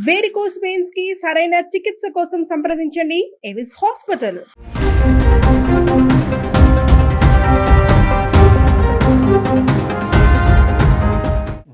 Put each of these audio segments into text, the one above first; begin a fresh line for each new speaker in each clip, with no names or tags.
Varicose veins కి సరైన చికిత్స కోసం సంప్రదించండి ఎవిస్ హాస్పిటల్.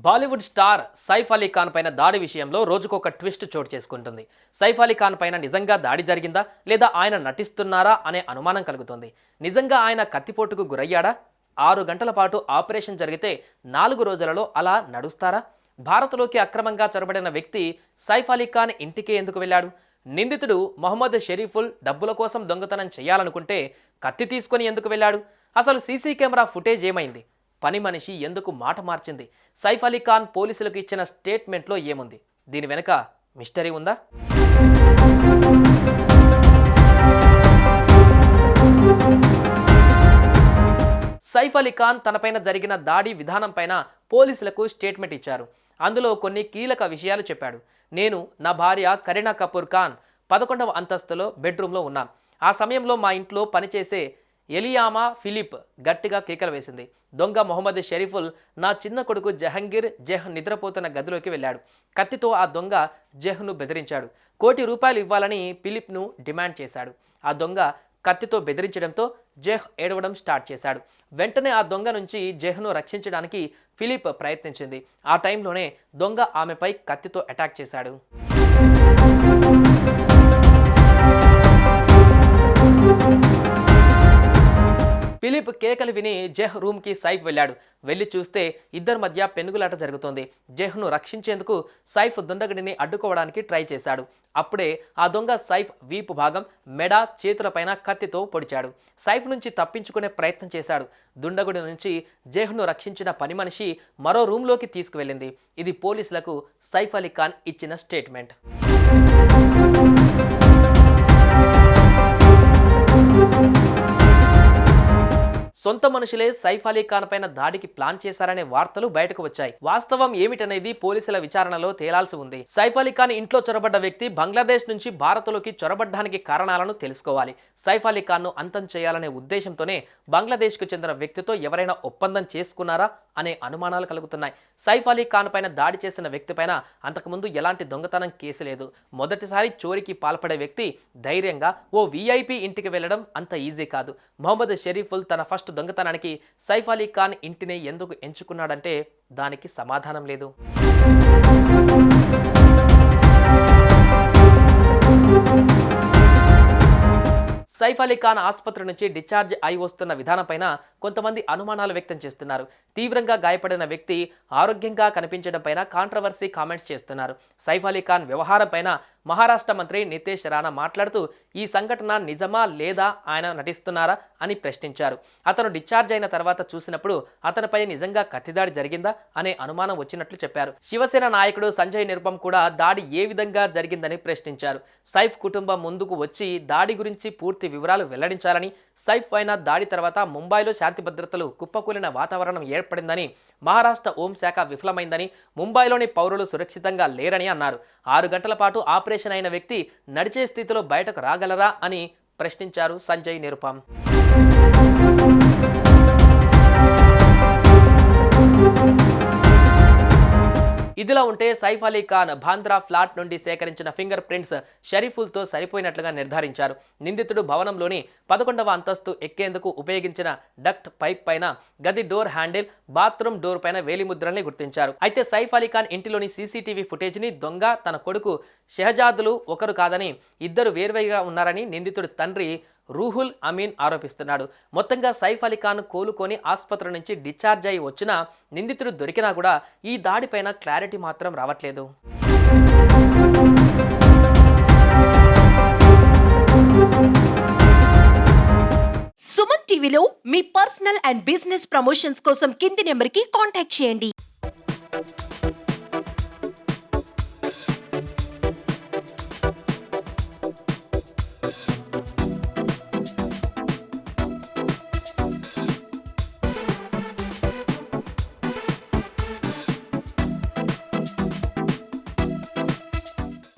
బాలీవుడ్ స్టార్ సైఫ్ అలీ ఖాన్ పైన దాడి విషయంలో రోజుకొక ట్విస్ట్ చోటు చేసుకుంటుంది. సైఫ్ అలీ ఖాన్ పైన నిజంగా దాడి జరిగిందా లేదా ఆయన నటిస్తున్నారా అనే అనుమానం కలుగుతుంది. నిజంగా ఆయన కత్తిపోటుకు గురయ్యాడా? 6 గంటల పాటు ఆపరేషన్ జరిగితే 4 రోజులలో అలా నడుస్తారా? భారత్లోకి అక్రమంగా చొరబడిన వ్యక్తి సైఫ్ అలీ ఖాన్ ఇంటికి ఎందుకు వెళ్ళాడు? నిందితుడు మొహమ్మద్ షరీఫుల్ డబ్బుల కోసం దొంగతనం చేయాలనుకుంటే కత్తి తీసుకొని ఎందుకు వెళ్ళాడు? అసలు సీసీ కెమెరా ఫుటేజ్ ఏమైంది? పని మనిషి ఎందుకు మాట మార్చింది? సైఫ్ అలీ ఖాన్ పోలీసులకు ఇచ్చిన స్టేట్మెంట్లో ఏముంది? దీని వెనుక మిస్టరీ ఉందా? సైఫ్ అలీ ఖాన్ తనపైన జరిగిన దాడి విధానం పైన పోలీసులకు స్టేట్మెంట్ ఇచ్చారు. అందులో కొన్ని కీలక విషయాలు చెప్పాడు. నేను, నా భార్య కరీనా కపూర్ ఖాన్ 11వ అంతస్తులో బెడ్రూమ్లో ఉన్నాం. ఆ సమయంలో మా ఇంట్లో పనిచేసే ఎలియామా ఫిలిప్ గట్టిగా కేకలు వేసింది. దొంగ మొహమ్మద్ షరీఫుల్ నా చిన్న కొడుకు జహంగీర్ జెహ్ నిద్రపోతున్న గదిలోకి వెళ్ళాడు. కత్తితో ఆ దొంగ జెహ్ను బెదిరించాడు. ₹1 కోటి ఇవ్వాలని ఫిలిప్ను డిమాండ్ చేశాడు. ఆ దొంగ కత్తితో బెదిరించడంతో జెహ్ ఏడవడం స్టార్ట్ చేశాడు. వెంటనే ఆ దొంగ నుంచి జెహ్ను రక్షించడానికి ఫిలిప్ ప్రయత్నించింది. ఆ టైంలోనే దొంగ ఆమెపై కత్తితో అటాక్ చేశాడు. ఫిలిప్ కేకలు విని జెహ్ రూమ్కి సైఫ్ వెళ్ళాడు. వెళ్ళి చూస్తే ఇద్దరి మధ్య పెనుగులాట జరుగుతోంది. జెహ్ను రక్షించేందుకు సైఫ్ దుండగుడిని అడ్డుకోవడానికి ట్రై చేశాడు. అప్పుడే ఆ దొంగ సైఫ్ వీపు భాగం, మెడ, చేతులపైన కత్తితో పొడిచాడు. సైఫ్ నుంచి తప్పించుకునే ప్రయత్నం చేశాడు. దుండగుడి నుంచి జెహ్ను రక్షించిన పని మనిషి మరో రూమ్లోకి తీసుకువెళ్ళింది. ఇది పోలీసులకు సైఫ్ అలీ ఖాన్ ఇచ్చిన స్టేట్మెంట్. సొంత మనుషులే సైఫ్ అలీ ఖాన్ పైన దాడికి ప్లాన్ చేశారనే వార్తలు బయటకు వచ్చాయి. వాస్తవం ఏమిటనేది పోలీసుల విచారణలో తేలాల్సి ఉంది. సైఫ్ అలీ ఖాన్ ఇంట్లో చొరబడ్డ వ్యక్తి బంగ్లాదేశ్ నుంచి భారత్లోకి చొరబడ్డానికి కారణాలను తెలుసుకోవాలి. సైఫ్ అలీ ఖాన్ను అంతం చేయాలనే ఉద్దేశంతోనే బంగ్లాదేశ్కు చెందిన వ్యక్తితో ఎవరైనా ఒప్పందం చేసుకున్నారా అనే అనుమానాలు కలుగుతున్నాయి. సైఫ్ అలీ ఖాన్ పైన దాడి చేసిన వ్యక్తి పైన అంతకుముందు ఎలాంటి దొంగతనం కేసు లేదు. మొదటిసారి చోరీకి పాల్పడే వ్యక్తి ధైర్యంగా ఓ వీఐపీ ఇంటికి వెళ్లడం అంత ఈజీ కాదు. మొహమ్మద్ షరీఫుల్ తన ఫస్ట్ దొంగతనానికి సైఫ్ అలీ ఖాన్ ఇంటిని ఎందుకు ఎంచుకున్నాడంటే దానికి సమాధానం లేదు. సైఫ్ అలీ ఖాన్ ఆసుపత్రి నుంచి డిశ్చార్జ్ అయి వస్తున్న విధానంపైన కొంతమంది అనుమానాలు వ్యక్తం చేస్తున్నారు. తీవ్రంగా గాయపడిన వ్యక్తి ఆరోగ్యంగా కనిపించడం పైన కాంట్రవర్సీ కామెంట్స్ చేస్తున్నారు. సైఫ్ అలీ ఖాన్ వ్యవహారం పైన మహారాష్ట్ర మంత్రి నితేష్ రాణా మాట్లాడుతూ ఈ సంఘటన నిజమా లేదా ఆయన నటిస్తున్నారా అని ప్రశ్నించారు. అతను డిశ్చార్జ్ అయిన తర్వాత చూసినప్పుడు అతనిపై నిజంగా కత్తిదాడి జరిగిందా అనే అనుమానం వచ్చినట్లు చెప్పారు. శివసేన నాయకుడు సంజయ్ నిరుపమ్ కూడా దాడి ఏ విధంగా జరిగిందని ప్రశ్నించారు. సైఫ్ కుటుంబం ముందుకు వచ్చి దాడి గురించి పూర్తి వివరాలు వెల్లడించాలని, సైఫ్ పైన దాడి తర్వాత ముంబైలో శాంతి భద్రతలు కుప్పకూలిన వాతావరణం ఏర్పడిందని, మహారాష్ట్ర హోంశాఖ విఫలమైందని, ముంబైలోని పౌరులు సురక్షితంగా లేరని అన్నారు. 6 గంటల పాటు ఆపరేషన్ అయిన వ్యక్తి నడిచే స్థితిలో బయటకు రాగలరా అని ప్రశ్నించారు సంజయ్ నిరుపమ్. ఇదిలా ఉంటే సైఫ్ అలీ ఖాన్ బాంద్రా ఫ్లాట్ నుండి సేకరించిన ఫింగర్ ప్రింట్స్ షరీఫుల్తో సరిపోయినట్లుగా నిర్ధారించారు. నిందితుడు భవనంలోని 11వ అంతస్తు ఎక్కేందుకు ఉపయోగించిన డక్ట్ పైప్ పైన, గది డోర్ హ్యాండిల్, బాత్రూమ్ డోర్ పైన వేలిముద్రల్ని గుర్తించారు. అయితే సైఫ్ అలీ ఖాన్ ఇంటిలోని సీసీటీవీ ఫుటేజ్ని దొంగ తన కొడుకు షెహజాదులు ఒకరు కాదని, ఇద్దరు వేర్వేరుగా ఉన్నారని నిందితుడు తండ్రి రూహుల్ అమీన్ ఆరోపిస్తున్నాడు. మొత్తంగా సైఫ్ అలీ ఖాన్ కోలుకొని ఆసుపత్రి నుంచి డిశ్చార్జ్ అయి వచ్చినా, నిందితుడు దొరికినా కూడా ఈ దాడిపైన క్లారిటీ మాత్రం రావట్లేదు.
సుమన్ టీవీలో మీ పర్సనల్ అండ్ బిజినెస్ ప్రమోషన్స్ కోసం కింది నెంబర్కి కాంటాక్ట్ చేయండి.